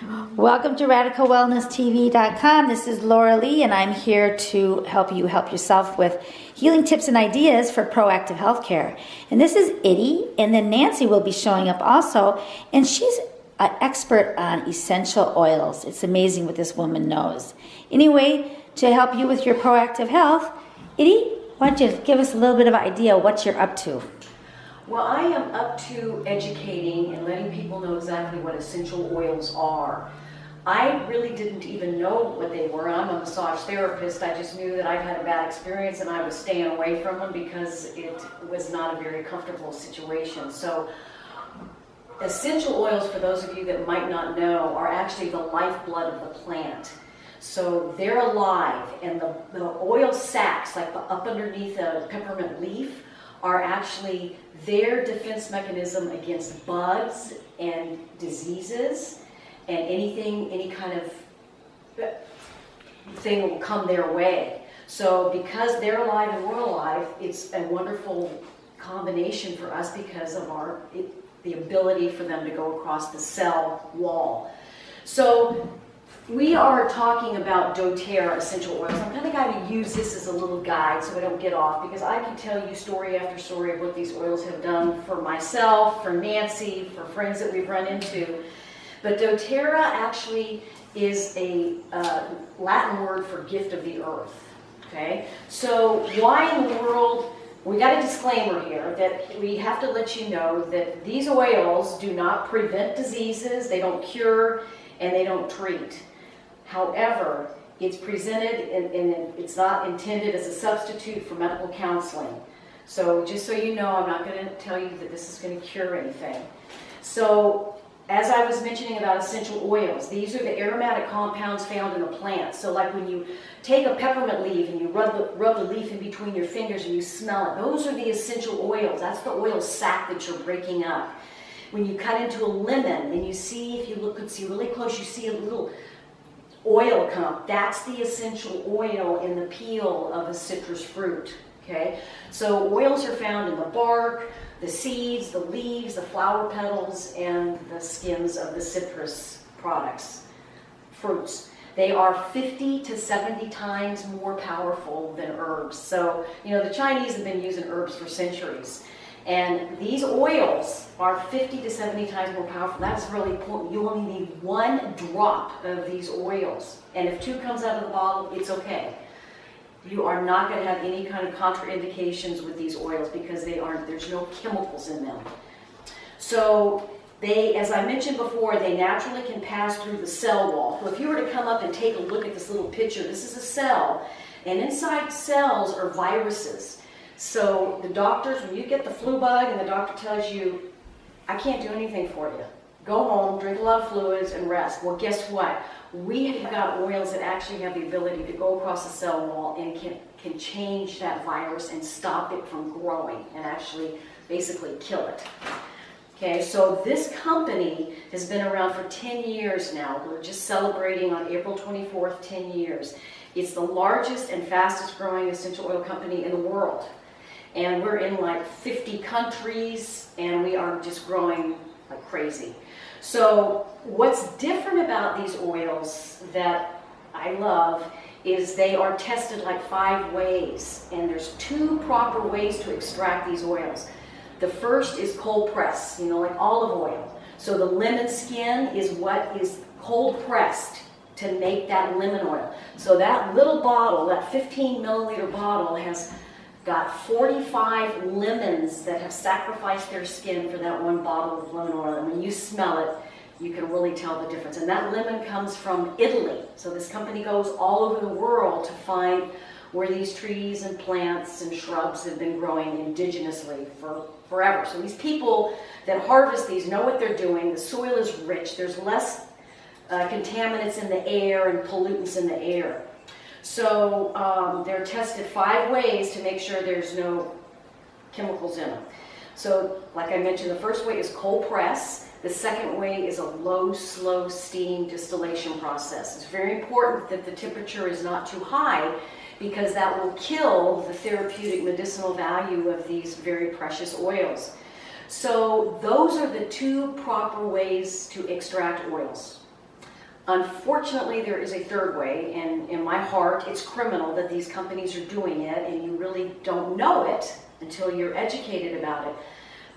Welcome to radicalwellnesstv.com. This is Laura Lee, and I'm here to help you help yourself with healing tips and ideas for proactive healthcare. And this is Iddy, and then Nancy will be showing up also, and she's an expert on essential oils. It's amazing what this woman knows. Anyway, to help you with your proactive health, Iddy, why don't you give us a little bit of an idea what you're up to? Well, I am up to educating and letting people know exactly what essential oils are. I really didn't even know what they were. I'm a massage therapist. I just knew that I'd had a bad experience and I was staying away from them because it was not a very comfortable situation. So essential oils, for those of you that might not know, are actually the lifeblood of the plant. So they're alive, and the oil sacs, like up underneath a peppermint leaf, are actually their defense mechanism against bugs and diseases and any kind of thing that will come their way. So because they're alive and we're alive, it's a wonderful combination for us because of the ability for them to go across the cell wall. So we are talking about doTERRA essential oils. I'm kind of going to use this as a little guide so I don't get off, because I can tell you story after story of what these oils have done for myself, for Nancy, for friends that we've run into. But doTERRA actually is a Latin word for gift of the earth. Okay? So why in the world, we got a disclaimer here that we have to let you know that these oils do not prevent diseases, they don't cure, and they don't treat. However, it's presented and it's not intended as a substitute for medical counseling. So just so you know, I'm not going to tell you that this is going to cure anything. So as I was mentioning about essential oils, these are the aromatic compounds found in a plant. So like when you take a peppermint leaf and you rub the leaf in between your fingers and you smell it, those are the essential oils. That's the oil sac that you're breaking up. When you cut into a lemon and you see, if you could see really close, you see a little oil come up. That's the essential oil in the peel of a citrus fruit. Okay, so oils are found in the bark, the seeds, the leaves, the flower petals, and the skins of the citrus fruits. They are 50 to 70 times more powerful than herbs. So, you know, the Chinese have been using herbs for centuries. And these oils are 50 to 70 times more powerful. That's really important. You only need one drop of these oils. And if two comes out of the bottle, it's okay. You are not going to have any kind of contraindications with these oils because there's no chemicals in them. So they, as I mentioned before, they naturally can pass through the cell wall. So if you were to come up and take a look at this little picture, this is a cell. And inside cells are viruses. So the doctors, when you get the flu bug and the doctor tells you, I can't do anything for you, go home, drink a lot of fluids, and rest. Well, guess what? We have got oils that actually have the ability to go across the cell wall and can change that virus and stop it from growing and actually basically kill it. Okay, so this company has been around for 10 years now. We're just celebrating on April 24th, 10 years. It's the largest and fastest growing essential oil company in the world. And we're in like 50 countries, and we are just growing like crazy. So what's different about these oils that I love is they are tested like 5 ways, and there's 2 proper ways to extract these oils. The first is cold press, like olive oil. So the lemon skin is what is cold pressed to make that lemon oil. So that little bottle, that 15 milliliter bottle, has got 45 lemons that have sacrificed their skin for that one bottle of lemon oil. And when you smell it, you can really tell the difference. And that lemon comes from Italy. So this company goes all over the world to find where these trees and plants and shrubs have been growing indigenously for forever. So these people that harvest these know what they're doing. The soil is rich. There's less contaminants in the air and pollutants in the air. So they're tested 5 ways to make sure there's no chemicals in them. So like I mentioned, the first way is cold press. The second way is a low, slow steam distillation process. It's very important that the temperature is not too high because that will kill the therapeutic medicinal value of these very precious oils. So those are the 2 proper ways to extract oils. Unfortunately, there is a third way, and in my heart, it's criminal that these companies are doing it, and you really don't know it until you're educated about it.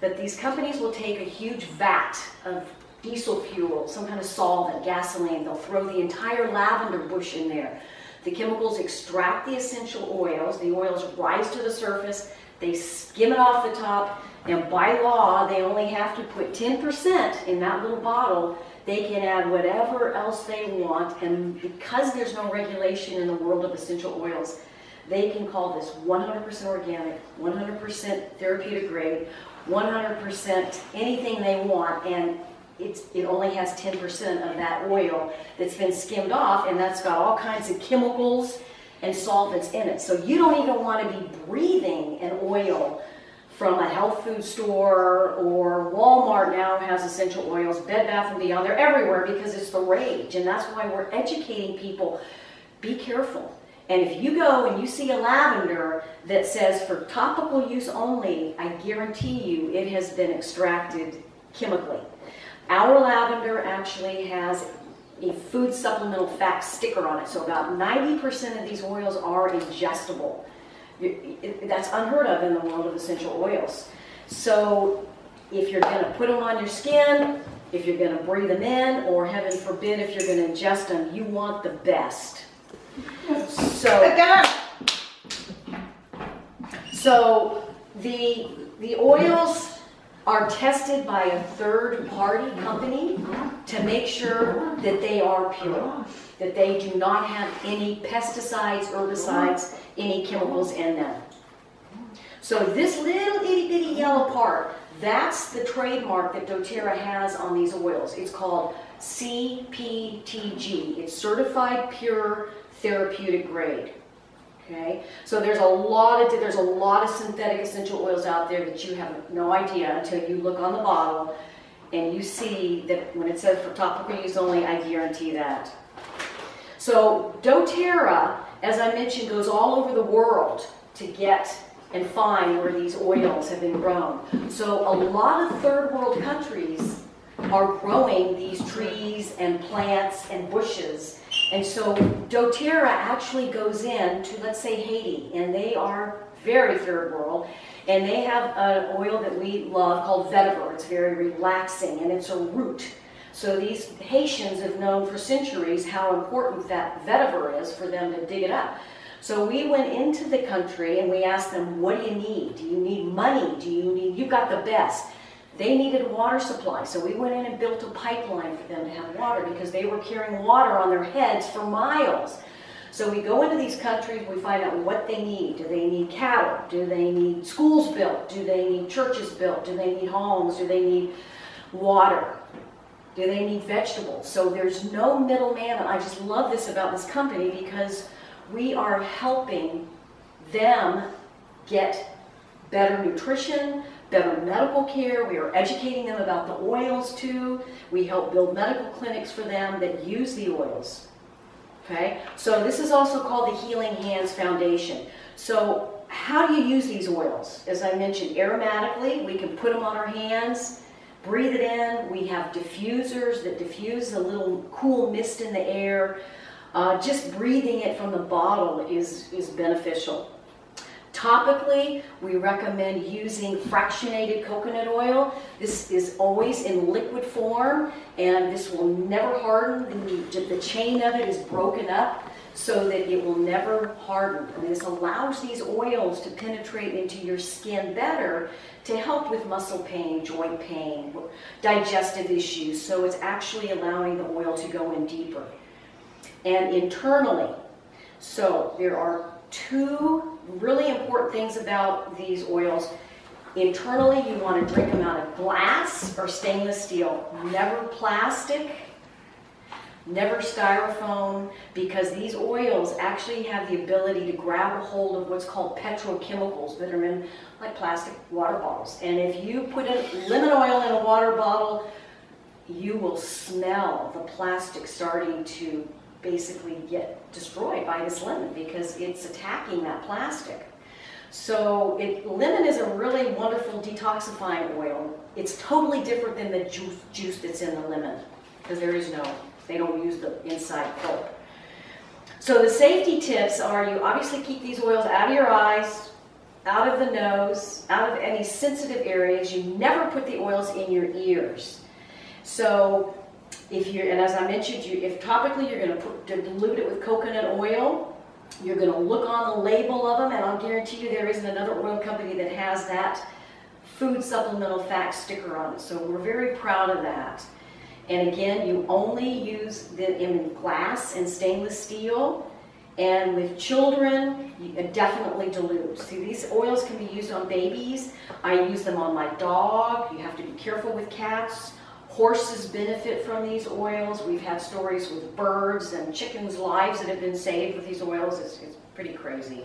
But these companies will take a huge vat of diesel fuel, some kind of solvent, gasoline. They'll throw the entire lavender bush in there. The chemicals extract the essential oils. The oils rise to the surface. They skim it off the top. And by law, they only have to put 10% in that little bottle. They can add whatever else they want. And because there's no regulation in the world of essential oils, they can call this 100% organic, 100% therapeutic grade, 100% anything they want. And it only has 10% of that oil that's been skimmed off, and that's got all kinds of chemicals and solvents in it. So you don't even want to be breathing an oil from a health food store, or Walmart now has essential oils, Bed Bath & Beyond. They're everywhere because it's the rage, and that's why we're educating people. Be careful. And if you go and you see a lavender that says for topical use only, I guarantee you it has been extracted chemically. Our lavender actually has a food supplemental facts sticker on it, so about 90% of these oils are ingestible. That's unheard of in the world of essential oils. So if you're going to put them on your skin, if you're going to breathe them in, or heaven forbid if you're going to ingest them, you want the best. So the oils are tested by a third-party company to make sure that they are pure, that they do not have any pesticides, herbicides, any chemicals in them. So this little itty-bitty yellow part, that's the trademark that doTERRA has on these oils. It's called CPTG. It's Certified Pure Therapeutic Grade. Okay, so there's a lot of synthetic essential oils out there that you have no idea until you look on the bottle and you see that when it says for topical use only, I guarantee that. So doTERRA, as I mentioned, goes all over the world to get and find where these oils have been grown. So a lot of third world countries are growing these trees and plants and bushes. And so doTERRA actually goes in to, let's say, Haiti, and they are very third world, and they have an oil that we love called vetiver. It's very relaxing, and it's a root. So these Haitians have known for centuries how important that vetiver is for them to dig it up. So we went into the country and we asked them, what do you need? Do you need money? You've got the best. They needed a water supply, so we went in and built a pipeline for them to have water because they were carrying water on their heads for miles. So we go into these countries, we find out what they need. Do they need cattle? Do they need schools built? Do they need churches built? Do they need homes? Do they need water? Do they need vegetables? So there's no middleman, and I just love this about this company because we are helping them get better nutrition, better medical care. We are educating them about the oils too. We help build medical clinics for them that use the oils. Okay, so this is also called the Healing Hands Foundation. So how do you use these oils? As I mentioned, aromatically, we can put them on our hands, breathe it in. We have diffusers that diffuse a little cool mist in the air. Just breathing it from the bottle is beneficial. Topically, we recommend using fractionated coconut oil. This is always in liquid form, and this will never harden. The chain of it is broken up so that it will never harden. And this allows these oils to penetrate into your skin better to help with muscle pain, joint pain, digestive issues. So it's actually allowing the oil to go in deeper. And internally, so there are two really important things about these oils. Internally, you want to drink them out of glass or stainless steel. Never plastic, never styrofoam, because these oils actually have the ability to grab a hold of what's called petrochemicals that are in like plastic water bottles. And if you put lemon oil in a water bottle, you will smell the plastic starting to basically get destroyed by this lemon because it's attacking that plastic. So lemon is a really wonderful detoxifying oil. It's totally different than the juice that's in the lemon because there is no They don't use the inside pulp. So the safety tips are, you obviously keep these oils out of your eyes, out of the nose, out of any sensitive areas. You never put the oils in your ears. So if you're, and as I mentioned, if topically you're going to dilute it with coconut oil, you're going to look on the label of them, and I'll guarantee you there isn't another oil company that has that food supplemental facts sticker on it. So we're very proud of that. And again, you only use them in glass and stainless steel. And with children, you definitely dilute. See, these oils can be used on babies. I use them on my dog. You have to be careful with cats. Horses benefit from these oils. We've had stories with birds and chickens' lives that have been saved with these oils. It's pretty crazy.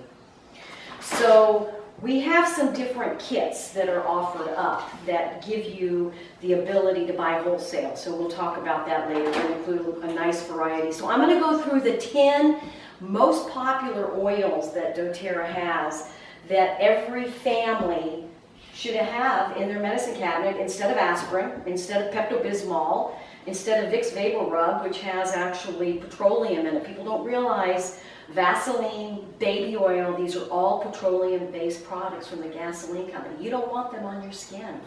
So we have some different kits that are offered up that give you the ability to buy wholesale. So we'll talk about that later. We'll include a nice variety. So I'm going to go through the 10 most popular oils that doTERRA has that every family should have in their medicine cabinet instead of aspirin, instead of Pepto-Bismol, instead of Vicks VapoRub, which has actually petroleum in it. People don't realize Vaseline, baby oil, these are all petroleum-based products from the gasoline company. You don't want them on your skin.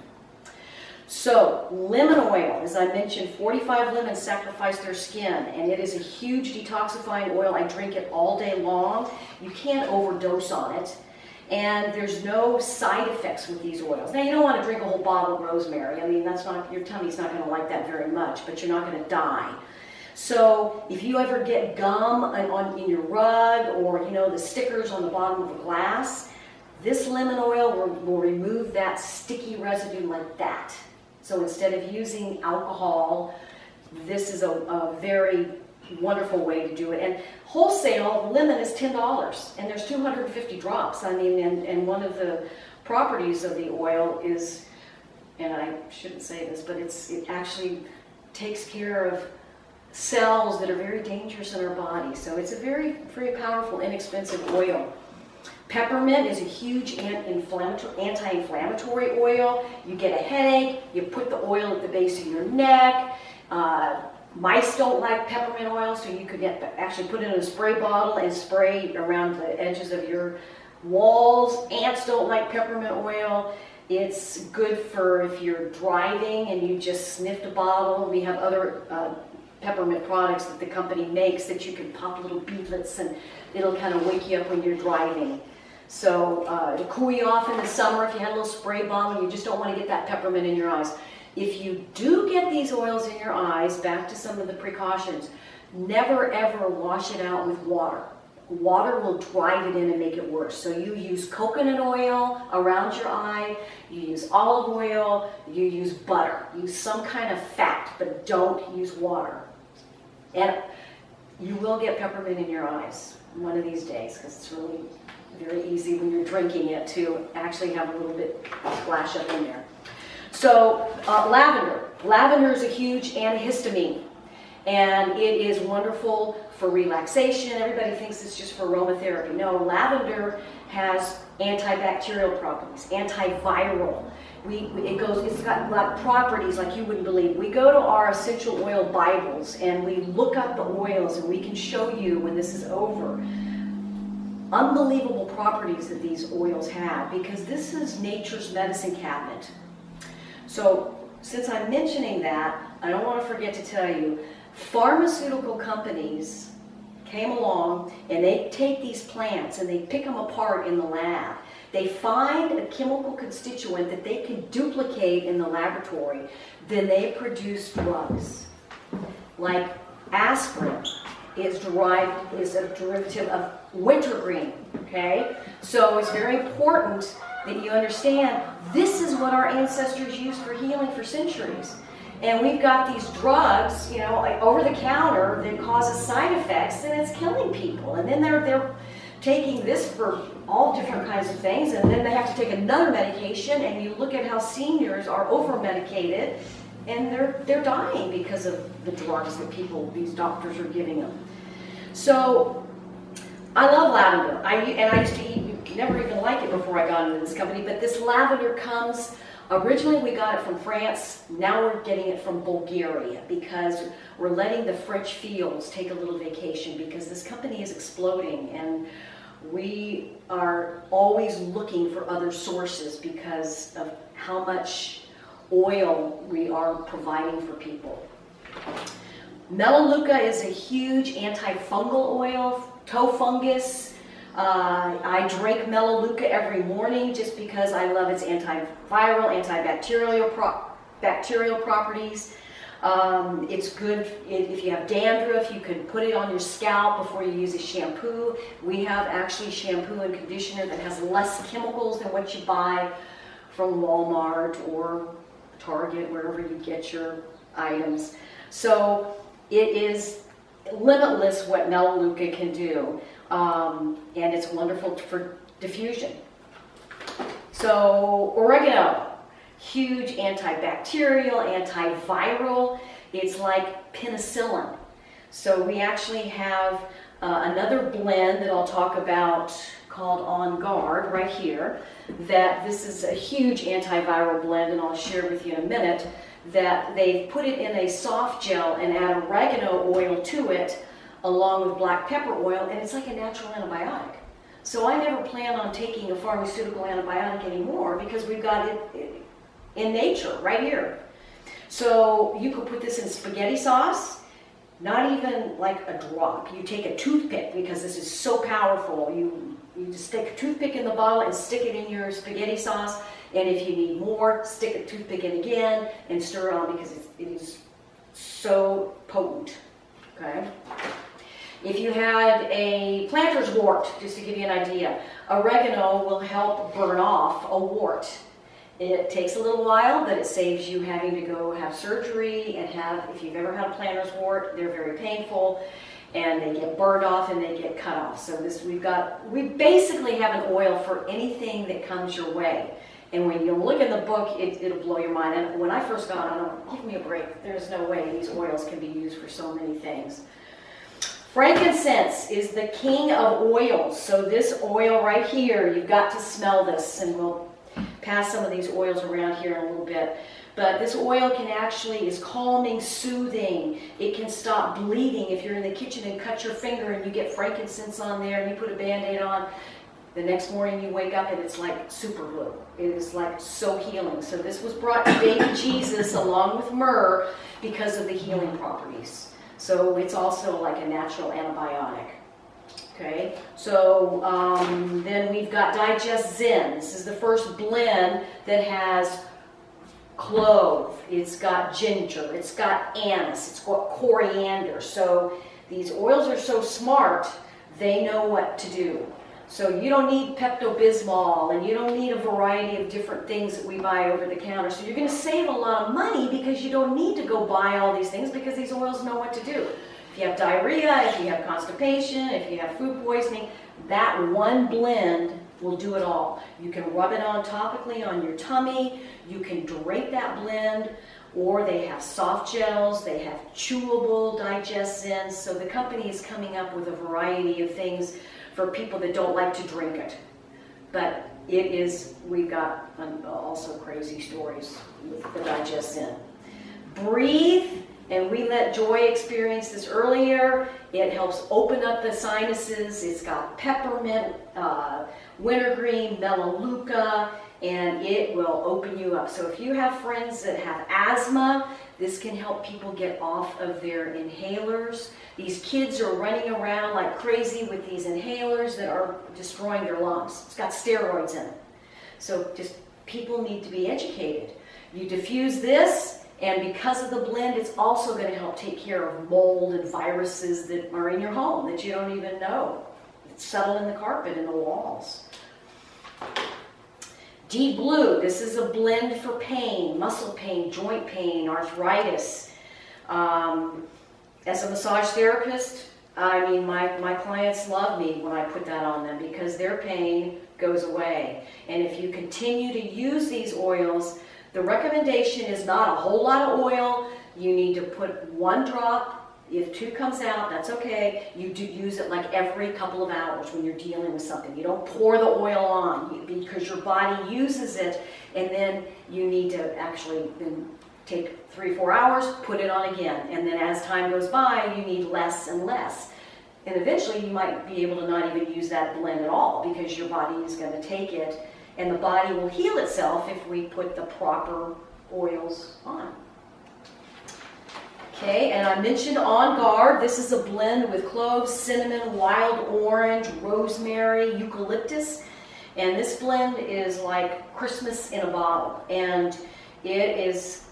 So, lemon oil, as I mentioned, 45 lemons sacrifice their skin, and it is a huge detoxifying oil. I drink it all day long. You can't overdose on it. And there's no side effects with these oils. Now, you don't want to drink a whole bottle of rosemary. I mean, that's not, your tummy's not going to like that very much, but you're not going to die. So if you ever get gum in your rug, or the stickers on the bottom of a glass, this lemon oil will remove that sticky residue like that. So instead of using alcohol, this is a very wonderful way to do it. And wholesale lemon is $10, and there's 250 drops. I mean, and one of the properties of the oil is, and I shouldn't say this, but it actually takes care of cells that are very dangerous in our body. So it's a very, very powerful, inexpensive oil. Peppermint is a huge anti-inflammatory oil. You get a headache, you put the oil at the base of your neck. Mice don't like peppermint oil, so you could actually put it in a spray bottle and spray around the edges of your walls. Ants don't like peppermint oil. It's good for if you're driving and you just sniffed a bottle. We have other peppermint products that the company makes that you can pop little beadlets and it'll kind of wake you up when you're driving. So it'll cool you off in the summer if you had a little spray bottle and you just don't want to get that peppermint in your eyes. If you do get these oils in your eyes, back to some of the precautions, never ever wash it out with water. Water will drive it in and make it worse. So you use coconut oil around your eye, you use olive oil, you use butter. Use some kind of fat, but don't use water. And you will get peppermint in your eyes one of these days, because it's really very easy when you're drinking it to actually have a little bit splash up in there. So lavender. Lavender is a huge antihistamine, and it is wonderful for relaxation. Everybody thinks it's just for aromatherapy. No, lavender has antibacterial properties, antiviral. It's got properties like you wouldn't believe. We go to our essential oil Bibles and we look up the oils, and we can show you when this is over unbelievable properties that these oils have, because this is nature's medicine cabinet. So since I'm mentioning that, I don't want to forget to tell you, pharmaceutical companies came along and they take these plants and they pick them apart in the lab. They find a chemical constituent that they can duplicate in the laboratory. Then they produce drugs. Like aspirin is a derivative of wintergreen, okay? So it's very important that you understand this is what our ancestors used for healing for centuries. And we've got these drugs, like over the counter that causes side effects, and it's killing people. And then they're taking this for all different kinds of things, and then they have to take another medication, and you look at how seniors are over-medicated, and they're dying because of the drugs that these doctors are giving them. So I love lavender. I used to never even like it before I got into this company, but this lavender comes Originally we got it from France, now we're getting it from Bulgaria because we're letting the French fields take a little vacation because this company is exploding and we are always looking for other sources because of how much oil we are providing for people. Melaleuca is a huge antifungal oil, toe fungus. I drink Melaleuca every morning just because I love its antiviral, bacterial properties. It's good if you have dandruff, you can put it on your scalp before you use a shampoo. We have actually shampoo and conditioner that has less chemicals than what you buy from Walmart or Target, wherever you get your items. So it is limitless what Melaleuca can do, and it's wonderful for diffusion. So oregano. Huge antibacterial, antiviral. It's like penicillin. So we actually have another blend that I'll talk about called On Guard right here. That this is a huge antiviral blend, and I'll share with you in a minute. That they put it in a soft gel and add oregano oil to it, along with black pepper oil, and it's like a natural antibiotic. So I never plan on taking a pharmaceutical antibiotic anymore because we've got it in nature, right here. So you could put this in spaghetti sauce, not even like a drop. You take a toothpick because this is so powerful. You just stick a toothpick in the bottle and stick it in your spaghetti sauce. And if you need more, stick a toothpick in again and stir it on because it is so potent. Okay. If you had a planter's wart, just to give you an idea, oregano will help burn off a wart. It takes a little while, but it saves you having to go have surgery and if you've ever had a planter's wart, they're very painful and they get burned off and they get cut off. So we basically have an oil for anything that comes your way. And when you look in the book, it'll blow your mind. And when I first got it, I'm like, give me a break. There's no way these oils can be used for so many things. Frankincense is the king of oils. So this oil right here, you've got to smell this, and we'll pass some of these oils around here in a little bit. But this oil is calming, soothing. It can stop bleeding if you're in the kitchen and cut your finger and you get frankincense on there and you put a Band-Aid on. The next morning you wake up and it's like super glue. It is like so healing. So this was brought to baby Jesus along with myrrh because of the healing properties. So it's also like a natural antibiotic. Okay, so then we've got Digest Zen. This is the first blend that has clove, it's got ginger, it's got anise, it's got coriander. So these oils are so smart, they know what to do. So you don't need Pepto-Bismol, and you don't need a variety of different things that we buy over the counter. So you're going to save a lot of money because you don't need to go buy all these things because these oils know what to do. If you have diarrhea, if you have constipation, if you have food poisoning, that one blend will do it all. You can rub it on topically on your tummy, you can drink that blend, or they have soft gels, they have chewable Digest Zen. So the company is coming up with a variety of things for people that don't like to drink it. But we've got also crazy stories with the Digest Zen. Breathe, and we let Joy experience this earlier. It helps open up the sinuses. It's got peppermint, wintergreen, melaleuca, and it will open you up. So if you have friends that have asthma, this can help people get off of their inhalers. These kids are running around like crazy with these inhalers that are destroying their lungs. It's got steroids in it. So just people need to be educated. You diffuse this, and because of the blend, it's also going to help take care of mold and viruses that are in your home that you don't even know. It's settled in the carpet and the walls. Deep Blue, this is a blend for pain, muscle pain, joint pain, arthritis. As a massage therapist, I mean, my clients love me when I put that on them because their pain goes away. And if you continue to use these oils, the recommendation is not a whole lot of oil. You need to put 1 drop If 2 comes out, that's okay. You do use it like every couple of hours when you're dealing with something. You don't pour the oil on because your body uses it, and then you need to actually then take 3-4 hours, put it on again. And then as time goes by, you need less and less. And eventually you might be able to not even use that blend at all because your body is going to take it, and the body will heal itself if we put the proper oils on. Okay, and I mentioned On Guard. This is a blend with cloves, cinnamon, wild orange, rosemary, eucalyptus. And this blend is like Christmas in a bottle. And it is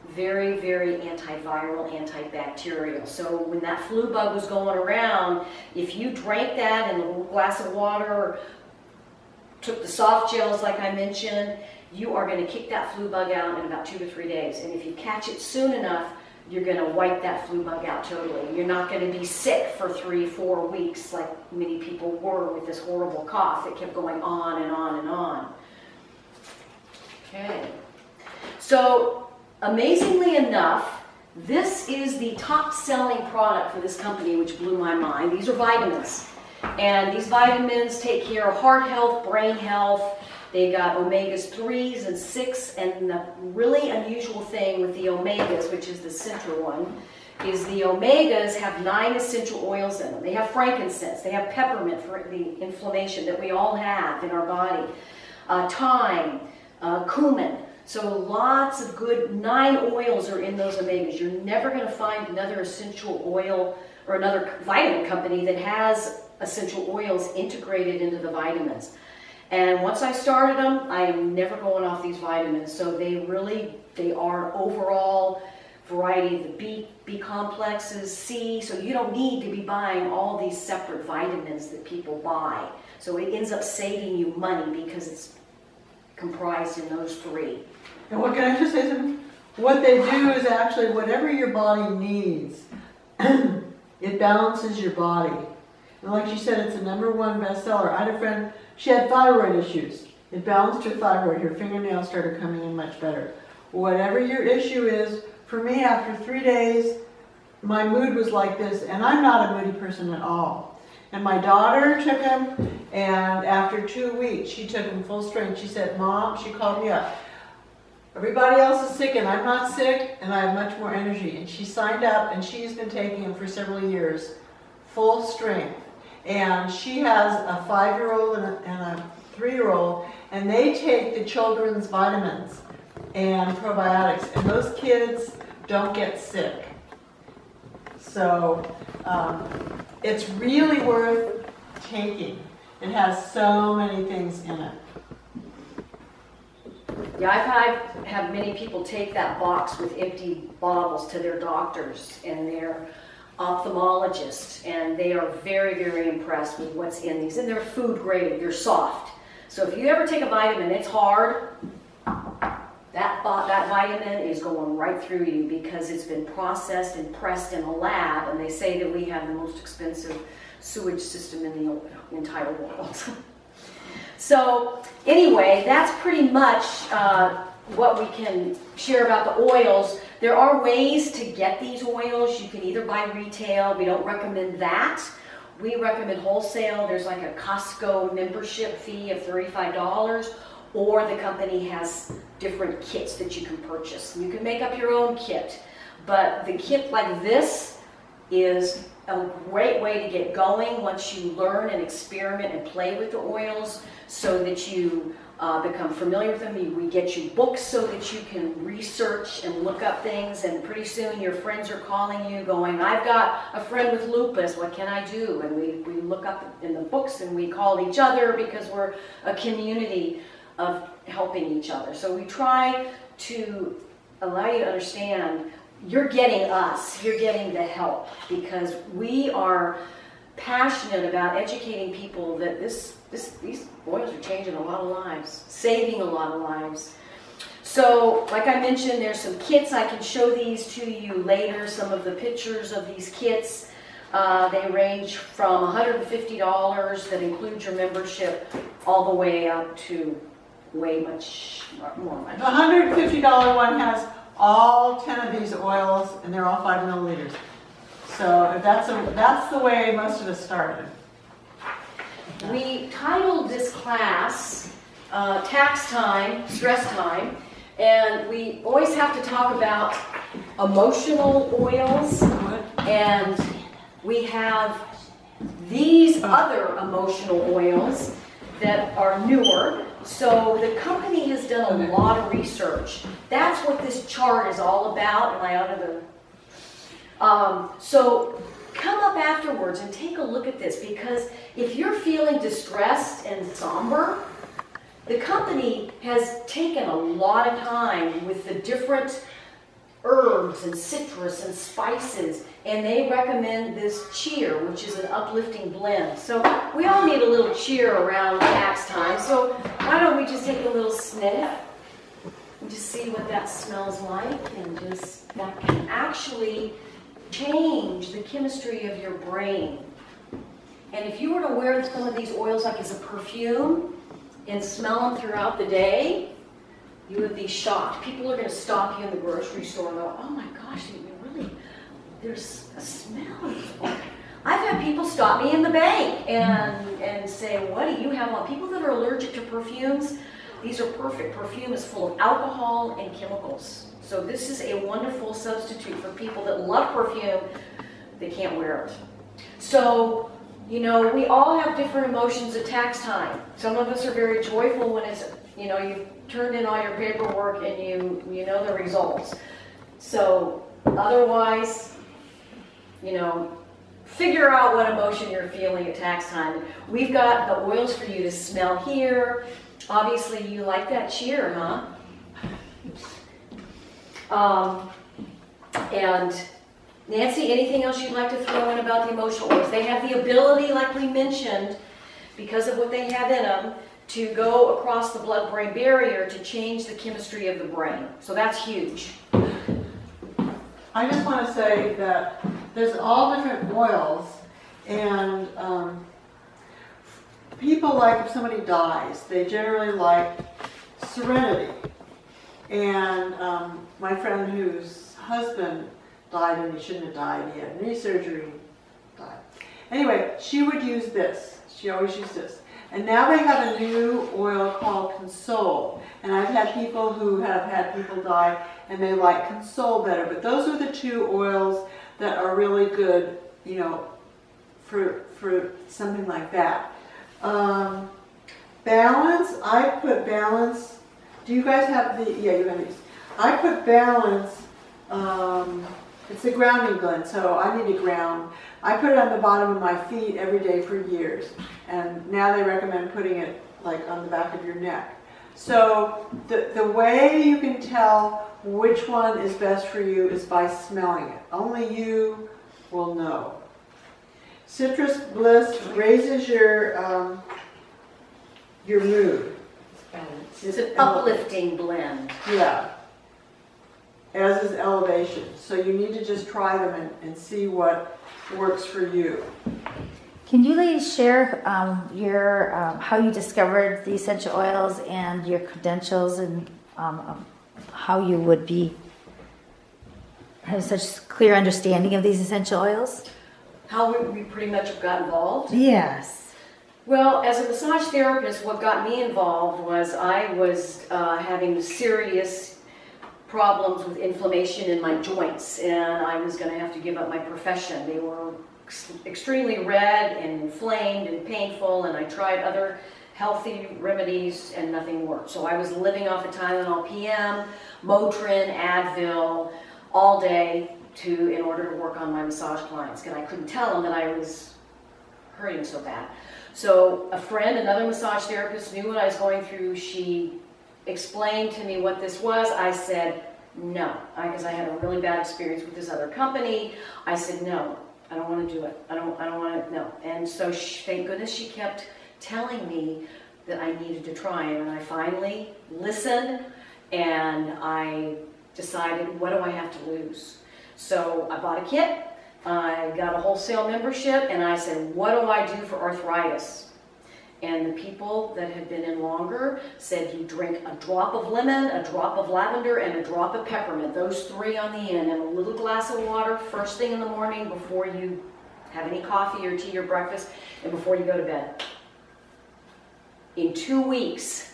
very, very antiviral, antibacterial. So when that flu bug was going around, if you drank that in a little glass of water, or took the soft gels like I mentioned, you are going to kick that flu bug out in about 2 to 3 days. And if you catch it soon enough, you're going to wipe that flu bug out totally. You're not going to be sick for 3-4 weeks like many people were with this horrible cough that kept going on and on and on. Okay. So, amazingly enough, this is the top-selling product for this company, which blew my mind. These are vitamins. And these vitamins take care of heart health, brain health. They got omegas 3s and 6, and the really unusual thing with the omegas, which is the central one, is the omegas have 9 essential oils in them. They have frankincense, they have peppermint for the inflammation that we all have in our body, thyme, cumin. So lots of good, 9 oils are in those omegas. You're never going to find another essential oil or another vitamin company that has essential oils integrated into the vitamins. And once I started them, I am never going off these vitamins. So they are overall variety of the B complexes, C. So you don't need to be buying all these separate vitamins that people buy. So it ends up saving you money because it's comprised in those 3. And what can I just say something? What they do is actually whatever your body needs, it balances your body. And like she said, it's the #1 bestseller. I had a friend, she had thyroid issues. It balanced her thyroid. Her fingernails started coming in much better. Whatever your issue is, for me, after 3 days, my mood was like this, and I'm not a moody person at all. And my daughter took him, and after 2 weeks, she took him full strength. She said, Mom, she called me up. Everybody else is sick, and I'm not sick, and I have much more energy. And she signed up, and she's been taking him for several years, full strength. And she has a 5-year-old and a 3-year-old, and they take the children's vitamins and probiotics, and those kids don't get sick. So it's really worth taking. It has so many things in it. Yeah, I've had many people take that box with empty bottles to their doctors and their ophthalmologists, and they are very, very impressed with what's in these. And they're food grade, they're soft. So if you ever take a vitamin, it's hard, that vitamin is going right through you because it's been processed and pressed in a lab, and they say that we have the most expensive sewage system in the entire world. So anyway, that's pretty much what we can share about the oils. There are ways to get these oils. You can either buy retail. We don't recommend that. We recommend wholesale. There's like a Costco membership fee of $35, or the company has different kits that you can purchase. You can make up your own kit, but the kit like this is a great way to get going once you learn and experiment and play with the oils so that you become familiar with them. We get you books so that you can research and look up things, and pretty soon your friends are calling you going, I've got a friend with lupus, what can I do? And we look up in the books and we call each other because we're a community of helping each other. So we try to allow you to understand you're getting us, you're getting the help, because we are passionate about educating people that these oils are changing a lot of lives, saving a lot of lives. So, like I mentioned, there's some kits. I can show these to you later, some of the pictures of these kits. They range from $150 that includes your membership all the way up to way much more money. The $150 one has all 10 of these oils, and they're all 5 milliliters. So that's the way most of us started. We titled this class Tax Time, Stress Time, and we always have to talk about emotional oils, and we have these other emotional oils that are newer. So the company has done a lot of research. That's what this chart is all about. Am I out of the... So come up afterwards and take a look at this, because if you're feeling distressed and somber, the company has taken a lot of time with the different herbs and citrus and spices, and they recommend this cheer, which is an uplifting blend. So we all need a little cheer around tax time, so why don't we just take a little sniff and just see what that smells like, and just that can actually change the chemistry of your brain. And if you were to wear some of these oils like as a perfume and smell them throughout the day, you would be shocked. People are going to stop you in the grocery store and go, oh my gosh, there's a smell. I've had people stop me in the bank and say, what do you have on? People that are allergic to perfumes, these are perfect. Perfume is full of alcohol and chemicals. So this is a wonderful substitute for people that love perfume. They can't wear it. So, you know, we all have different emotions at tax time. Some of us are very joyful when it's, you know, you've turned in all your paperwork and you know the results. So otherwise, you know, figure out what emotion you're feeling at tax time. We've got the oils for you to smell here. Obviously, you like that cheer, huh? And Nancy, anything else you'd like to throw in about the emotional oils? They have the ability, like we mentioned, because of what they have in them, to go across the blood-brain barrier to change the chemistry of the brain. So that's huge. I just want to say that there's all different oils, and people like, if somebody dies, they generally like Serenity. And my friend whose husband died, and he shouldn't have died, he had knee surgery, died. Anyway, she would use this. She always used this. And now they have a new oil called Console. And I've had people who have had people die, and they like Console better. But those are the two oils that are really good, you know, for something like that. Balance, I put Balance. Do you guys have the, yeah, you have these. I put Balance, it's a grounding blend, so I need to ground. I put it on the bottom of my feet every day for years. And now they recommend putting it like on the back of your neck. So the way you can tell which one is best for you is by smelling it. Only you will know. Citrus Bliss raises your mood. It's an uplifting blend. Yeah. As is Elevation. So you need to just try them and see what works for you. Can you ladies share your how you discovered the essential oils and your credentials, and how you would have such clear understanding of these essential oils? How we pretty much got involved? Yes. Well, as a massage therapist, what got me involved was I was having serious problems with inflammation in my joints, and I was going to have to give up my profession. They were extremely red and inflamed and painful, and I tried other healthy remedies and nothing worked. So I was living off of Tylenol PM, Motrin, Advil all day in order to work on my massage clients, and I couldn't tell them that I was hurting so bad. So a friend, another massage therapist, knew what I was going through. She explained to me what this was. I said no, because I had a really bad experience with this other company. I said no, I don't want to do it. I don't want to, no. And so thank goodness she kept telling me that I needed to try it, and I finally listened, and I decided, what do I have to lose? So I bought a kit, I got a wholesale membership, and I said, what do I do for arthritis? And the people that had been in longer said you drink a drop of lemon, a drop of lavender, and a drop of peppermint. Those three on the end, and a little glass of water first thing in the morning before you have any coffee or tea or breakfast, and before you go to bed. In 2 weeks,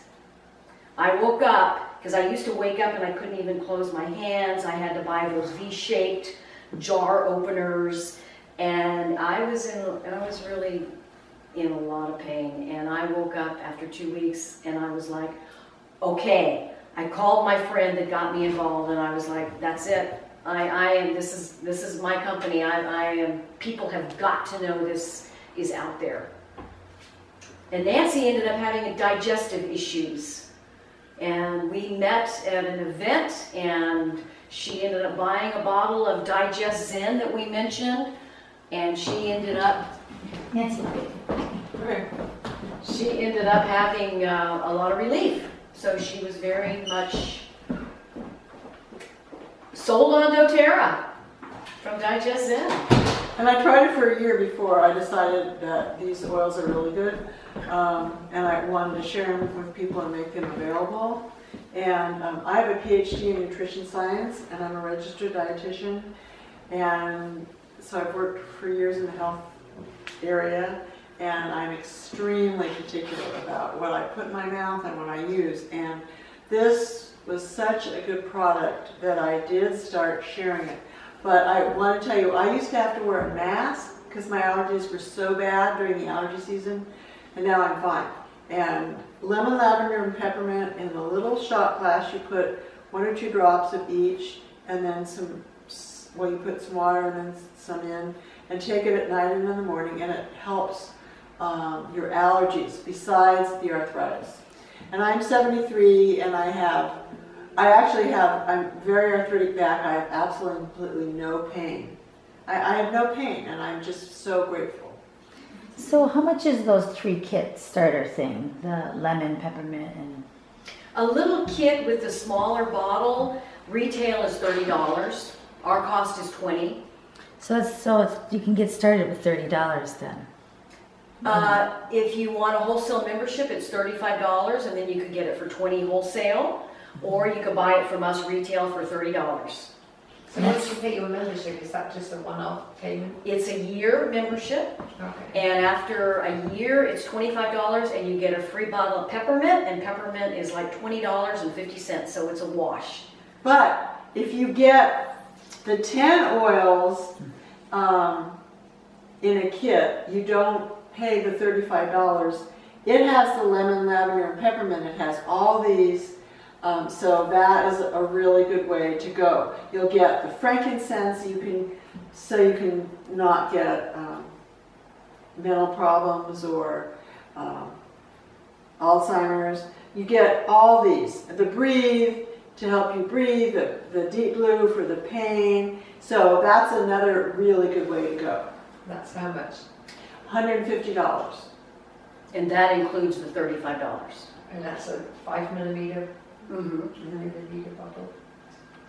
I woke up, because I used to wake up and I couldn't even close my hands. I had to buy those V-shaped jar openers, and I was really in a lot of pain. And I woke up after 2 weeks and I was like, okay. I called my friend that got me involved, and I was like, that's it. This is my company. People have got to know this is out there. And Nancy ended up having digestive issues. And we met at an event, and she ended up buying a bottle of Digest Zen that we mentioned, and she ended up having a lot of relief. So she was very much sold on doTERRA from Digest Zen. And I tried it for a year before I decided that these oils are really good. And I wanted to share them with people and make them available. And I have a PhD in nutrition science, and I'm a registered dietitian. And so I've worked for years in the health area, and I'm extremely particular about what I put in my mouth and what I use. And this was such a good product that I did start sharing it. But I want to tell you, I used to have to wear a mask because my allergies were so bad during the allergy season, and now I'm fine. And lemon, lavender, and peppermint in a little shot glass, you put 1 or 2 drops of each, and then you put some water and then some in, and take it at night and in the morning, and it helps your allergies besides the arthritis. And I'm 73, and I'm very arthritic back. I have absolutely completely no pain. I have no pain, and I'm just so grateful. So how much is those 3 kit starter thing? The lemon, peppermint, and... A little kit with the smaller bottle, retail is $30. Our cost is $20. So you can get started with $30 then. If you want a wholesale membership, it's $35, and then you could get it for $20 wholesale, or you could buy it from us retail for $30. So once you pay your membership, is that just a one-off payment? It's a year membership, Okay. and after a year, it's $25, and you get a free bottle of peppermint, and peppermint is like $20.50, so it's a wash. But if you get the 10 oils in a kit, you don't pay the $35. It has the lemon, lavender, and peppermint. It has all these. So that is a really good way to go. You'll get the frankincense, so you can not get mental problems or Alzheimer's. You get all these. The breathe to help you breathe, the deep blue for the pain. So that's another really good way to go. That's how much? $150. And that includes the $35. And that's a 5 milliliter, Mm-hmm. 9 milliliter bottle.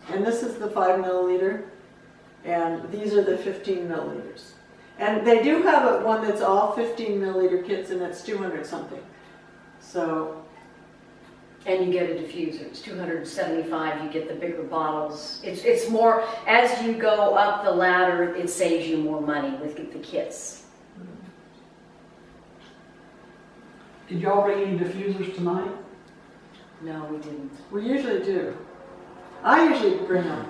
And this is the 5 milliliter, and these are the 15 milliliters. And they do have one that's all 15 milliliter kits, and it's 200 something. So. And you get a diffuser. It's $275. You get the bigger bottles. It's more, as you go up the ladder, it saves you more money with the kits. Did y'all bring any diffusers tonight? No, we didn't. We usually do. I usually bring them.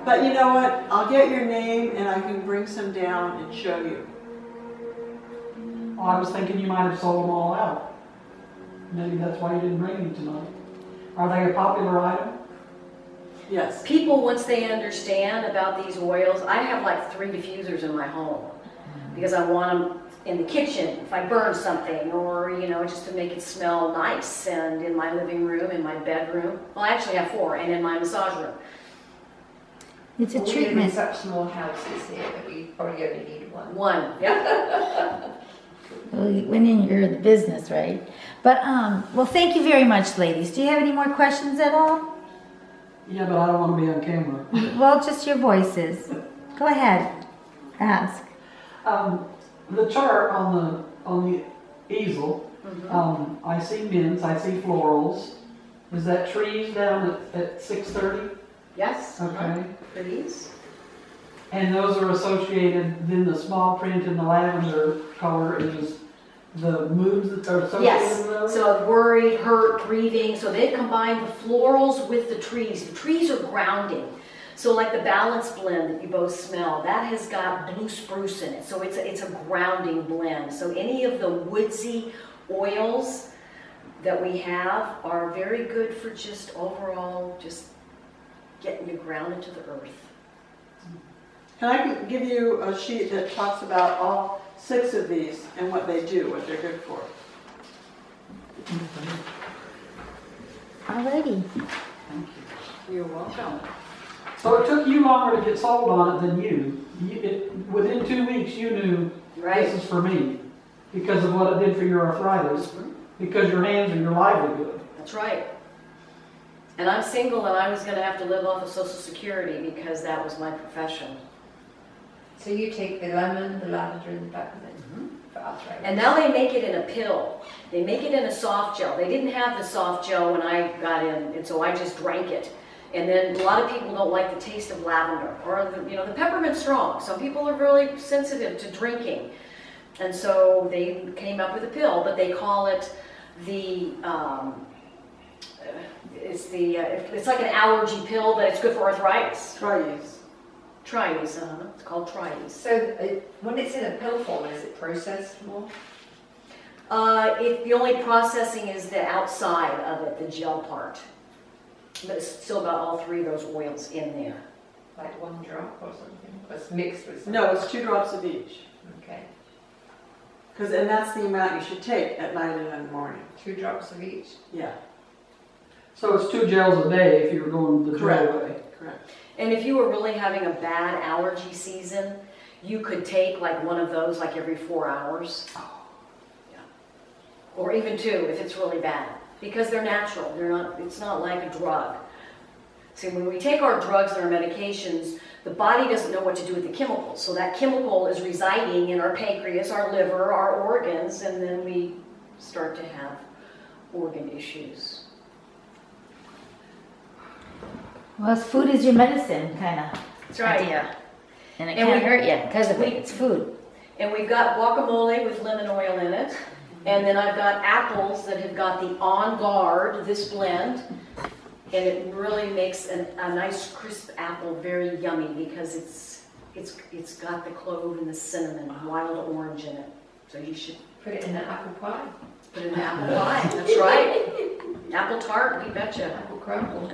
But you know what? I'll get your name and I can bring some down and show you. Oh, I was thinking you might have sold them all out. Maybe that's why you didn't bring any tonight. Are they a popular item? Yes. People, once they understand about these oils, I have like 3 diffusers in my home because I want them in the kitchen if I burn something, or just to make it smell nice, and in my living room, in my bedroom. Well, I actually have 4, and in my massage room. It's a We live in treatment. such small houses here that we probably only need one. One, yeah. When you're the business, right? But well, thank you very much, ladies. Do you have any more questions at all? Yeah, but I don't want to be on camera. Well, just your voices. Go ahead, ask. The chart on the easel. I see mints, I see florals. Is that trees down at 6:30? Yes. Okay. Trees. And those are associated, then the small print in the lavender color is the moods that are associated Yes. with those? So worried, hurt, grieving. So they've combined the florals with the trees. The trees are grounding. So like the balance blend that you both smell, that has got blue spruce in it. So it's a grounding blend. So any of the woodsy oils that we have are very good for just overall just getting you grounded to the earth. Can I give you a sheet that talks about all 6 of these and what they do, what they're good for? Alrighty. Thank you. You're welcome. So it took you longer to get sold on it than within 2 weeks you knew Right. this is for me because of what it did for your arthritis, because your hands are your livelihood. That's right. And I'm single and I was going to have to live off of Social Security because that was my profession. So you take the lemon, the lavender, and the peppermint for arthritis. And now they make it in a pill. They make it in a soft gel. They didn't have the soft gel when I got in, and so I just drank it. And then a lot of people don't like the taste of lavender, or the peppermint's strong. Some people are really sensitive to drinking, and so they came up with a pill. But they call it it's like an allergy pill, but it's good for arthritis. Triese, it's called Triese. So when it's in a pill form, is it processed more? The only processing is the outside of it, the gel part. But it's still got all 3 of those oils in there. Like 1 drop or something? Or it's mixed with something? No, it's 2 drops of each. Okay. And that's the amount you should take at night and in the morning. 2 drops of each? Yeah, So it's 2 gels a day if you were going the gel way. correct. And if you were really having a bad allergy season, you could take like one of those like every 4 hours. Yeah. Or even 2 if it's really bad. Because they're natural. It's not like a drug. See, when we take our drugs and our medications, the body doesn't know what to do with the chemicals. So that chemical is residing in our pancreas, our liver, our organs, and then we start to have organ issues. Well, food is your medicine, kind of. That's right. Idea. And it And can't we- hurt you because of it. It's food. And we've got guacamole with lemon oil in it. And then I've got apples that have got the On Guard, this blend. And it really makes a nice crisp apple very yummy because it's got the clove and the cinnamon, wild orange in it. So you should Put it in an apple pie. put it in apple pie. That's right. Apple tart, you betcha. Apple crumble.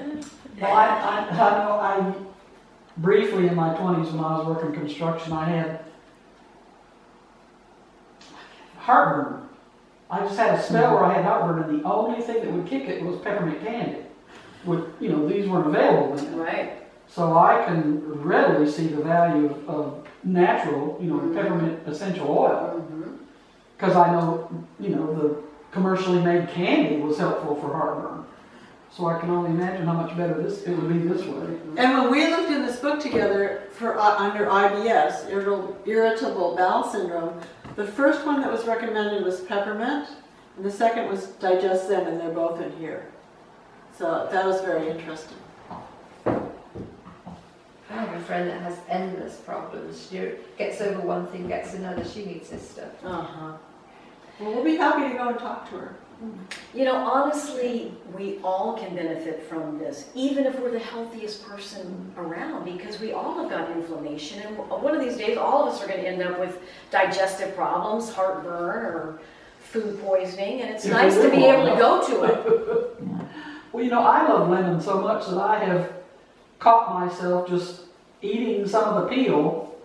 Well, I know I briefly in my 20s when I was working construction, I had heartburn. I just had a spell where I had heartburn, and the only thing that would kick it was peppermint candy. These weren't available then. Right. So I can readily see the value of natural, peppermint essential oil. Because I know, the commercially made candy was helpful for heartburn. So I can only imagine how much better it would be this way. And when we looked in this book together for under IBS, irritable bowel syndrome, the first one that was recommended was peppermint, and the second was Digest Zen, and they're both in here. So that was very interesting. I have a friend that has endless problems. She gets over one thing, gets another. She needs this stuff. Uh-huh. Well, we'll be happy to go and talk to her. Honestly, we all can benefit from this, even if we're the healthiest person around, because we all have got inflammation, and one of these days, all of us are going to end up with digestive problems, heartburn, or food poisoning, and it's nice to be able to go to it. Well, I love lemon so much that I have caught myself just eating some of the peel.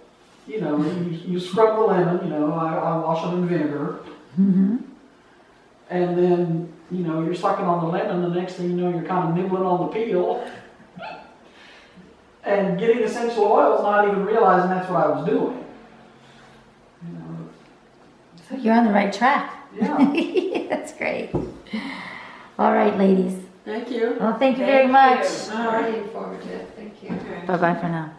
You scrub the lemon, I wash it in vinegar. And then, you're sucking on the lemon, the next thing you know, you're kind of nibbling on the peel. And getting essential oils, not even realizing that's what I was doing. So you're on the right track. Yeah. That's great. All right, ladies. Thank you. Well, thank you Thank very much. you. All right. Very informative. Thank you. Okay. Bye-bye for now.